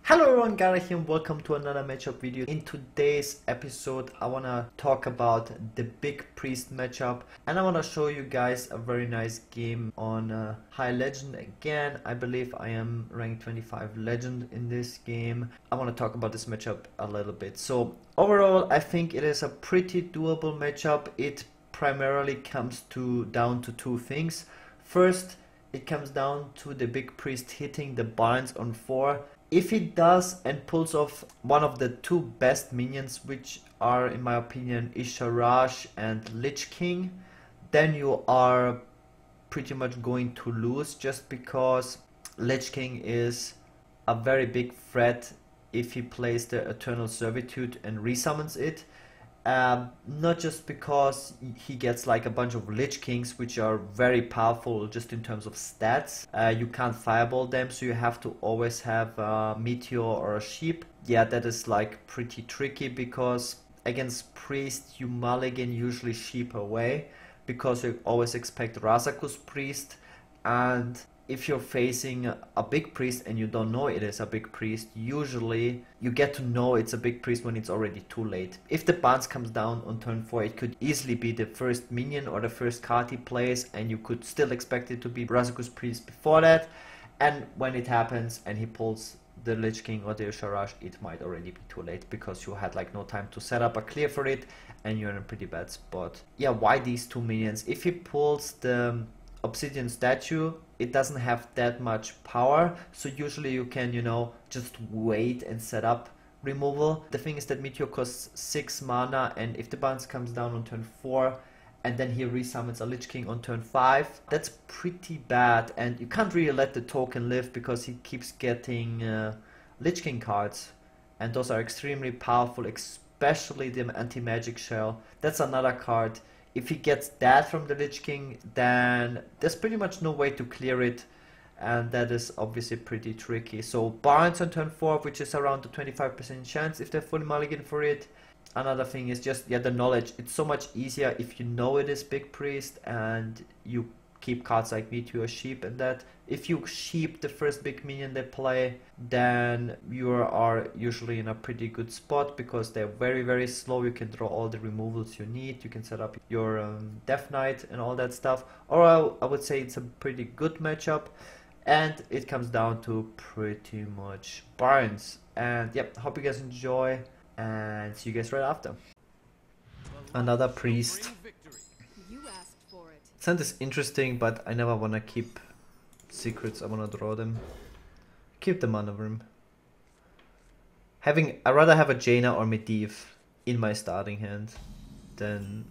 Hello everyone, Gaara here and welcome to another matchup video. In today's episode I want to talk about the Big Priest matchup and I want to show you guys a very nice game on High Legend. Again, I believe I am rank 25 Legend in this game. I want to talk about this matchup a little bit. So overall I think it is a pretty doable matchup. It primarily comes down to two things. First, it comes down to the Big Priest hitting the barns on 4. If he does and pulls off one of the two best minions, which are in my opinion Isharaj and Lich King, then you are pretty much going to lose, just because Lich King is a very big threat if he plays the Eternal Servitude and resummons it. Not just because he gets like a bunch of Lich Kings, which are very powerful just in terms of stats. You can't fireball them, so you have to always have a Meteor or a Sheep. Yeah, that is like pretty tricky, because against Priest you mulligan usually Sheep away, because you always expect Razaku's Priest. And if you're facing a Big Priest and you don't know it is a Big Priest, usually you get to know it's a Big Priest when it's already too late. If the Barnes comes down on turn 4, it could easily be the first minion or the first card he plays, and you could still expect it to be Razaku's Priest before that. And when it happens and he pulls the Lich King or the Isharaj, it might already be too late, because you had like no time to set up a clear for it and you're in a pretty bad spot. Yeah, why these two minions? If he pulls the Obsidian Statue, it doesn't have that much power, so usually you can, you know, just wait and set up removal. The thing is that Meteor costs 6 mana, and if the bounce comes down on turn 4 and then he resummons a Lich King on turn 5, that's pretty bad, and you can't really let the token live because he keeps getting Lich King cards, and those are extremely powerful, especially the anti-magic shell. That's another card. If he gets that from the Lich King, then there's pretty much no way to clear it, and that is obviously pretty tricky. So Barnes on turn 4, which is around the 25% chance if they're fully mulligan for it. Another thing is just, yeah, the knowledge. It's so much easier if you know it is Big Priest and you keep cards like Meteor, Sheep and that. If you Sheep the first big minion they play, then you are usually in a pretty good spot, because they're very slow. You can draw all the removals you need, you can set up your Death Knight and all that stuff. Or I would say it's a pretty good matchup, and it comes down to pretty much Barnes. And yep, hope you guys enjoy, and see you guys right after. Another Priest. Sound is interesting, but I never want to keep secrets. I want to draw them. Keep the mana room. I'd rather have a Jaina or Medivh in my starting hand than...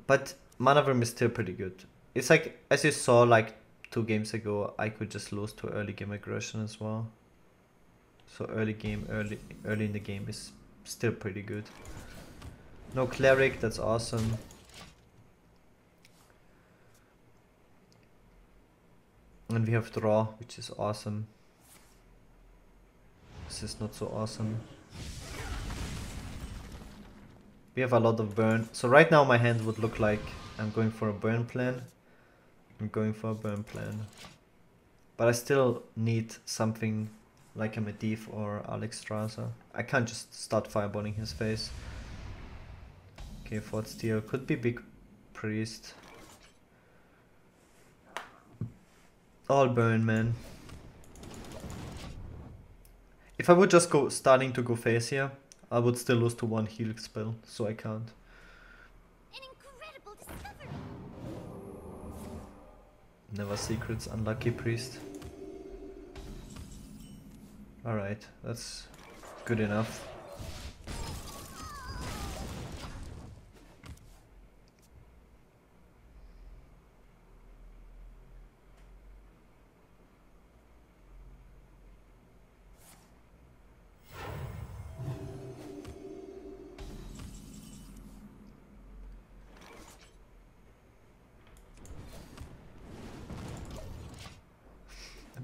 But mana room is still pretty good. It's like, as you saw like 2 games ago, I could just lose to early game aggression as well. So early in the game is still pretty good. No Cleric, that's awesome. And we have Draw, which is awesome. This is not so awesome. We have a lot of burn. So right now my hand would look like I'm going for a burn plan. But I still need something like a Medivh or Alexstrasza. I can't just start fireballing his face. Okay, Fort Steel could be Big Priest. All burn, man. If I would just starting to go face here, I would still lose to 1 heal spell, so I can't. An incredible discovery. Never secrets, unlucky Priest. Alright, that's good enough.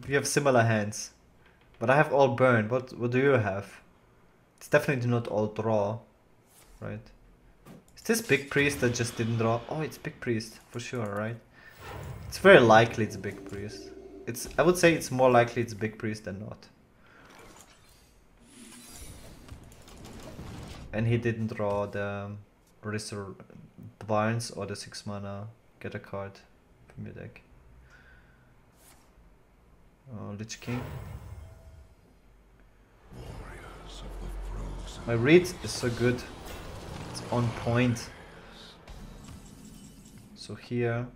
We have similar hands, but I have all burn. What do you have? It's definitely not all draw, right? Is this Big Priest that just didn't draw? Oh, it's Big Priest for sure, right? It's very likely it's Big Priest. I would say it's more likely it's Big Priest than not. And he didn't draw the Vines or the 6 mana get a card from your deck. Lich King. My read is so good. It's on point. So here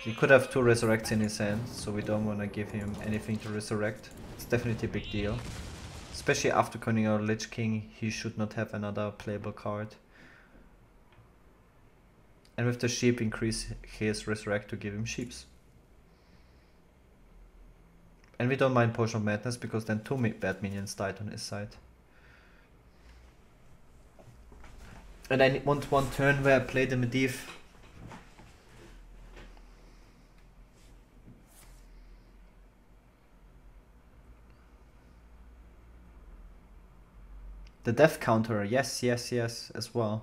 he could have 2 resurrects in his hand, so we don't want to give him anything to resurrect. It's definitely a big deal. Especially after coining out Lich King, he should not have another playable card. And with the sheep, increase his resurrect to give him sheeps. And we don't mind Potion of Madness because then 2 bad minions died on his side. And I want one turn where I play the Medivh. The death counter, yes, yes, yes, as well.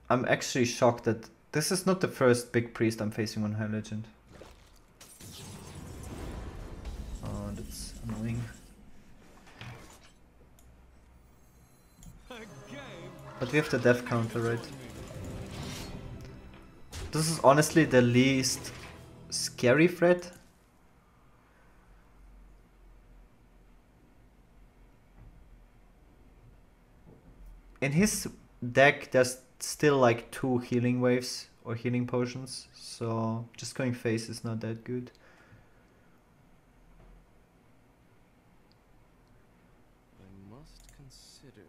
I'm actually shocked that this is not the first Big Priest I'm facing on High Legend. Oh, that's annoying. But we have the death counter, right? This is honestly the least scary threat. In his deck, there's still like 2 healing waves or healing potions, so just going face is not that good. I must consider.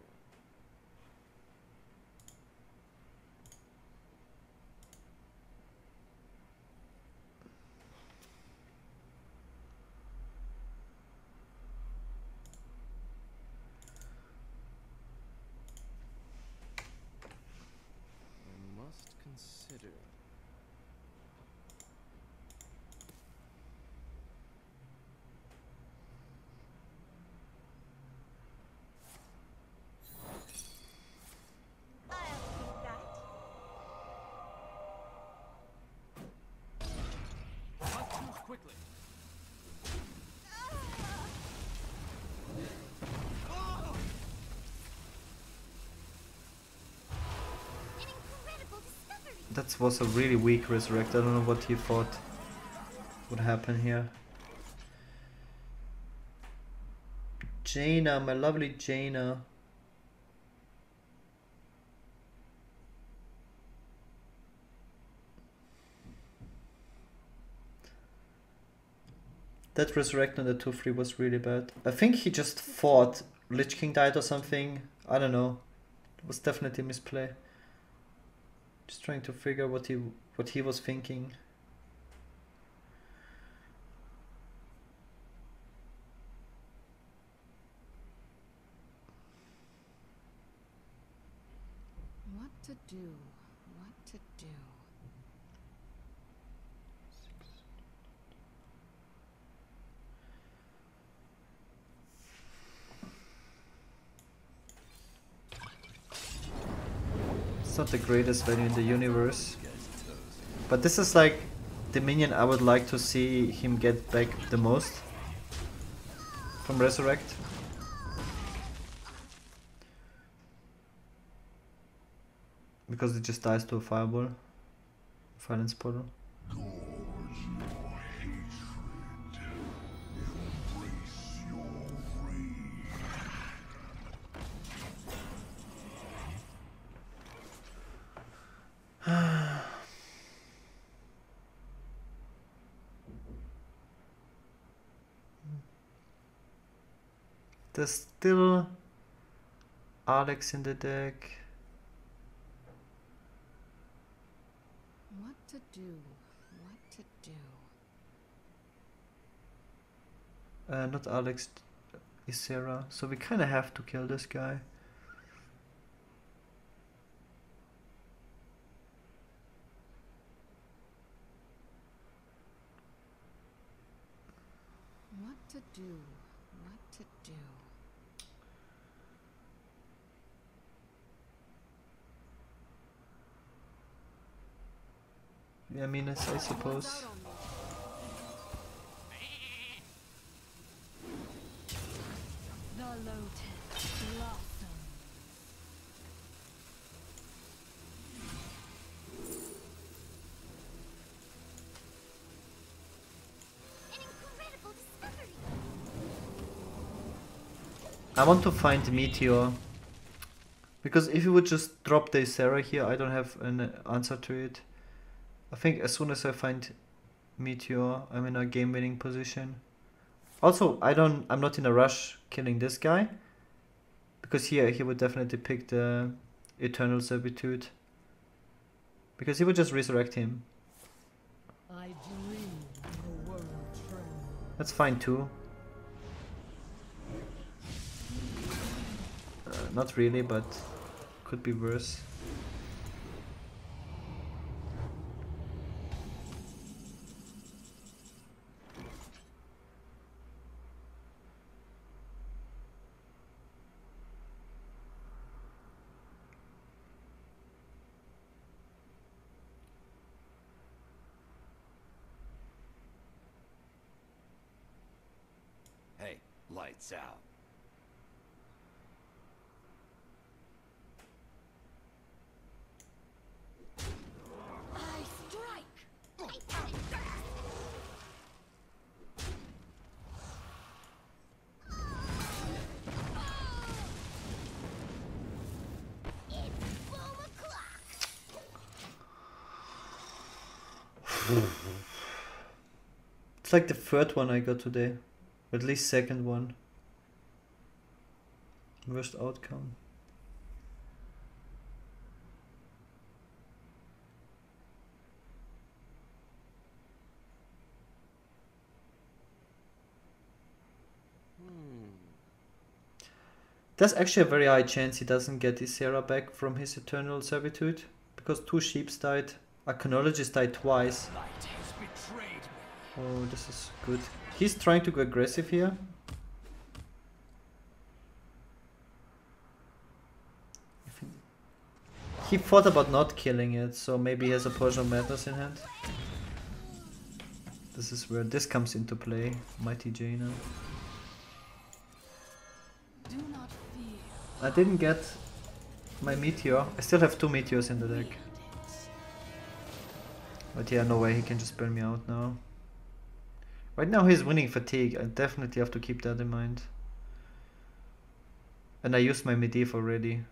quickly. An incredible discovery. That was a really weak resurrect. I don't know what he thought would happen here. Jaina, my lovely Jaina. That resurrect on the 2/3 was really bad. I think he just thought Lich King died or something. I don't know. It was definitely misplay. Just trying to figure what he was thinking. What to do? What to do? It's not the greatest value in the universe. But this is like the minion I would like to see him get back the most from Resurrect. Because it just dies to a fireball. Silence portal. There's still Alex in the deck. What to do? What to do? Not Alex, Isera. So we kind of have to kill this guy. What to do? What to do? I mean, I suppose. The lotus blossom. An incredible discovery. I want to find Meteor. Because if you would just drop the Sarah here, I don't have an answer to it. I think as soon as I find Meteor, I'm in a game-winning position. Also, I'm not in a rush killing this guy. Because here, he would definitely pick the Eternal Servitude. Because he would just resurrect him. I dream the world trembles. That's fine too. Not really, but could be worse. Hey, lights out. I strike. It's 4 o'clock. It's like the third one I got today. Or at least second one. Worst outcome. There's actually a very high chance he doesn't get his Sarah back from his Eternal Servitude. Because 2 sheeps died. Archaeologist died twice. Light has betrayed me. Oh, this is good. He's trying to go aggressive here. He thought about not killing it, so maybe he has a Potion of Madness in hand. This is where this comes into play. Mighty Jaina. Do not fear. I didn't get my Meteor. I still have 2 Meteors in the deck. But yeah, no way he can just burn me out now. Right now he's winning fatigue. I definitely have to keep that in mind. And I used my Medivh already.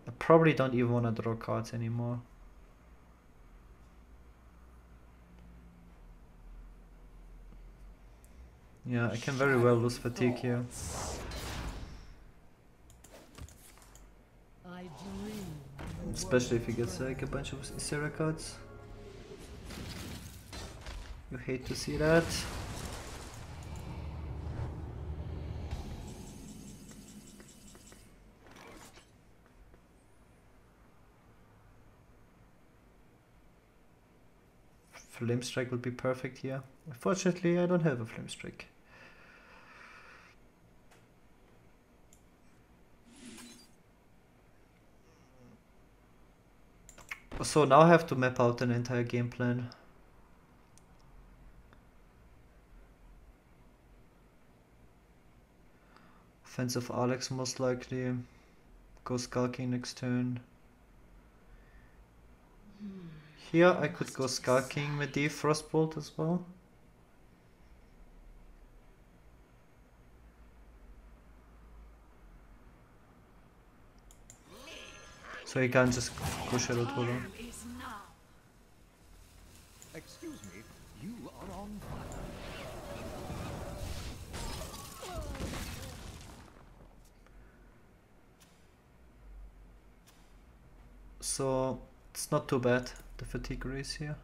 I probably don't even want to draw cards anymore. Yeah, I can very well lose fatigue here. I dream the Especially if he gets like a bunch of Isera cards. You hate to see that. Flame Strike would be perfect here. Unfortunately, I don't have a Flame Strike. So now I have to map out an entire game plan. Offensive Alex most likely. Go Skulking next turn. Here I could go Skulking with the Frostbolt as well. So he can just go Shadow Twirler. is now. Excuse me, you are on fire. So it's not too bad, the fatigue race here.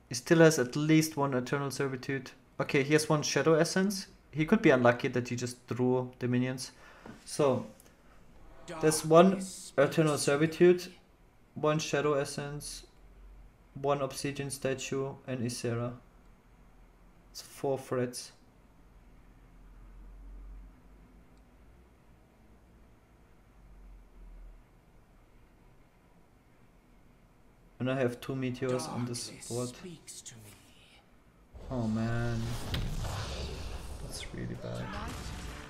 He still has at least 1 Eternal Servitude. Okay, he has 1 Shadow Essence. He could be unlucky that he just drew the minions. So there's 1 Eternal Servitude, 1 Shadow Essence, 1 Obsidian Statue, and Isera. It's 4 threats. And I have 2 meteors on this Darkness board. speaks to me. Oh man. That's really bad.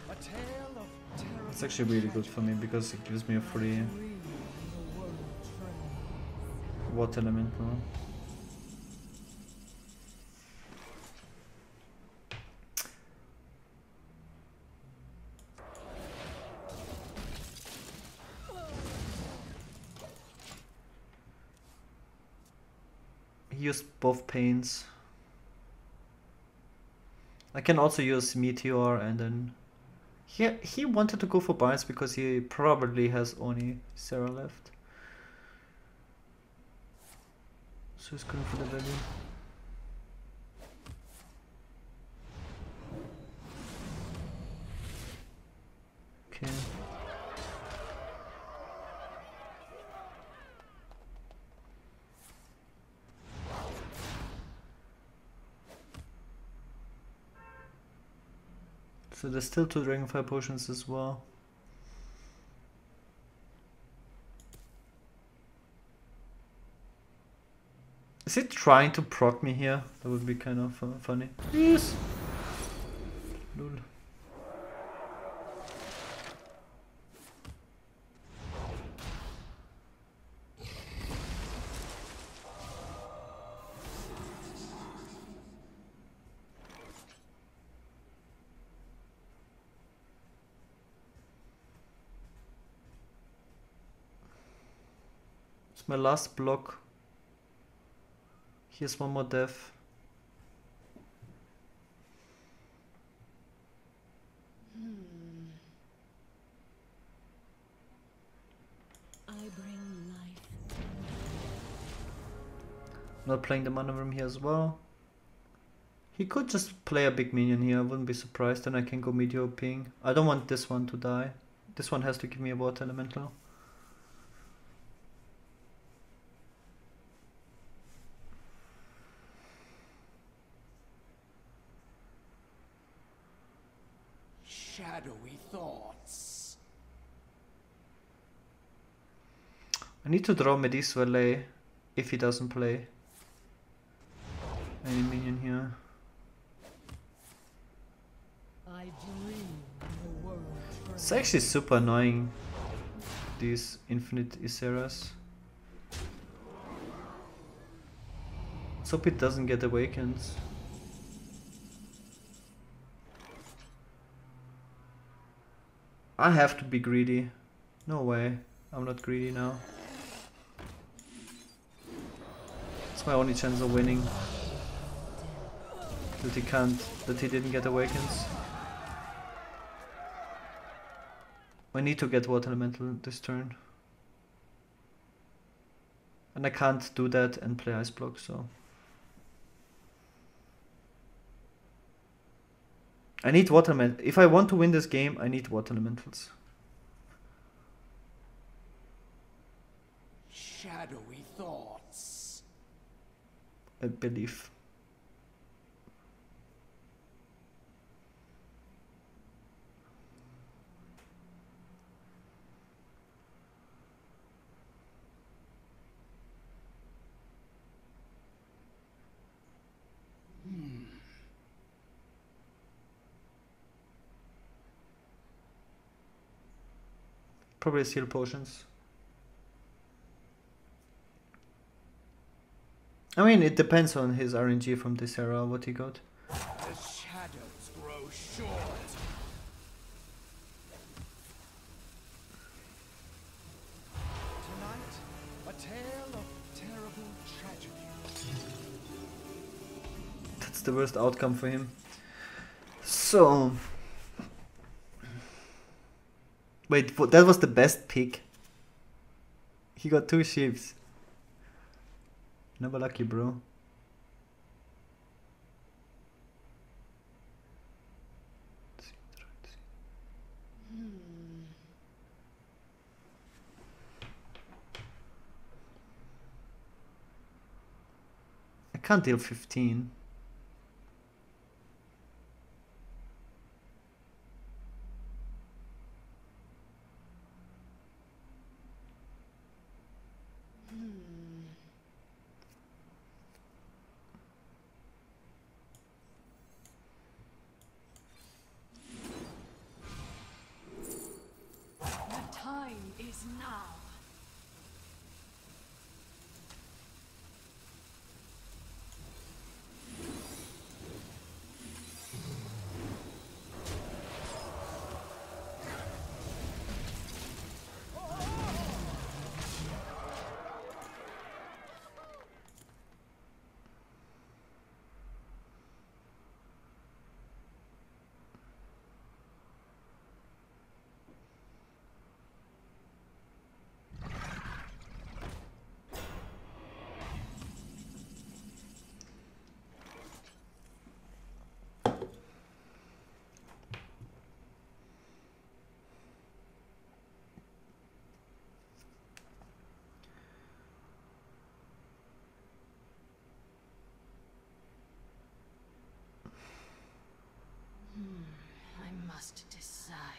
A tale of terror. It's actually really good for me because it gives me a free water elemental. He used both paints. I can also use meteor and then he wanted to go for bites because he probably has only Sarah left. So he's going for the value. Okay. So there's still 2 Dragonfire potions as well. Is it trying to proc me here? That would be kind of funny. Yes! Lol. It's my last block. Here's one more death. I bring life. Not playing the mana room here as well. He could just play a big minion here, I wouldn't be surprised, and I can go Meteor Ping. I don't want this one to die. This one has to give me a water elemental. Shadowy thoughts. I need to draw Medivh Valet if he doesn't play any minion here. I dream the world. It's actually super annoying, these infinite Iseras. Let's hope it doesn't get awakens. I have to be greedy. No way, I'm not greedy now. It's my only chance of winning. That he didn't get awakens. I need to get water elemental this turn. And I can't do that and play ice block, so. I need water elemental. If I want to win this game, I need water elementals. Shadowy thoughts. I believe. Probably seal potions. I mean, it depends on his RNG from this era, what he got. The shadows grow short. Tonight, a tale of terrible tragedy. That's the worst outcome for him. So... Wait, that was the best pick. He got 2 ships. Never lucky, bro. I can't deal 15. is now. I must decide.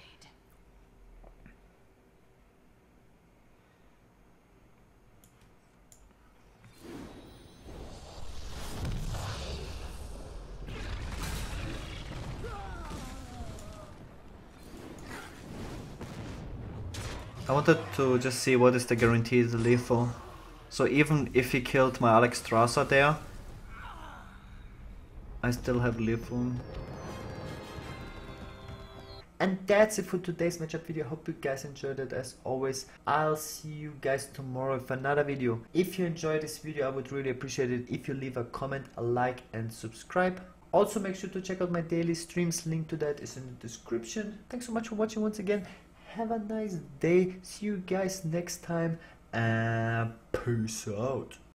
I wanted to just see what is the guaranteed lethal. So even if he killed my Alex Strasser there, I still have lethal. And that's it for today's matchup video. Hope you guys enjoyed it. As always, I'll see you guys tomorrow with another video. If you enjoyed this video, I would really appreciate it if you leave a comment, a like and subscribe. Also make sure to check out my daily streams. Link to that is in the description. Thanks so much for watching once again. Have a nice day. See you guys next time and peace out.